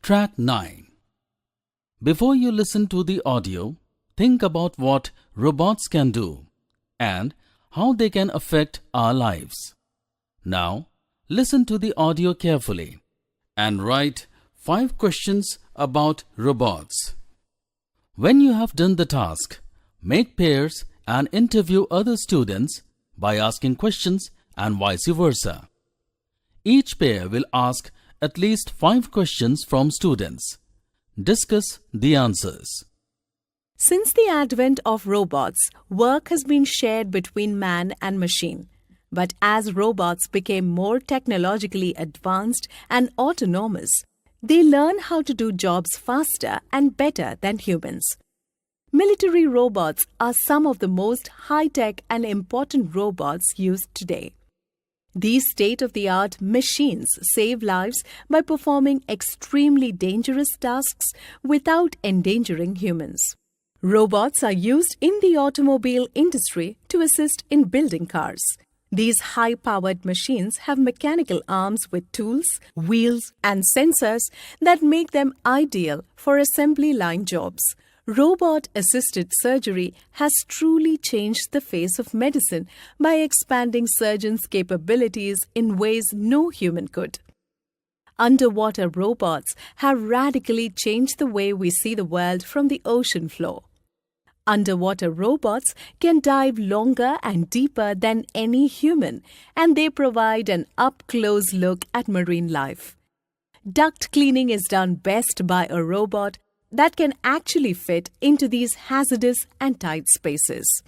Track 9. Before you listen to the audio, think about what robots can do and how they can affect our lives. Now, listen to the audio carefully and write 5 questions about robots. When you have done the task, make pairs and interview other students by asking questions and vice versa. Each pair will ask at least 5 questions from students. Discuss the answers. Since the advent of robots, work has been shared between man and machine. But as robots became more technologically advanced and autonomous, they learn how to do jobs faster and better than humans. Military robots are some of the most high-tech and important robots used today. These state-of-the-art machines save lives by performing extremely dangerous tasks without endangering humans. Robots are used in the automobile industry to assist in building cars. These high-powered machines have mechanical arms with tools, wheels, and sensors that make them ideal for assembly line jobs. Robot-assisted surgery has truly changed the face of medicine by expanding surgeons' capabilities in ways no human could. Underwater robots have radically changed the way we see the world from the ocean floor. Underwater robots can dive longer and deeper than any human, and they provide an up-close look at marine life. Duct cleaning is done best by a robot that can actually fit into these hazardous and tight spaces.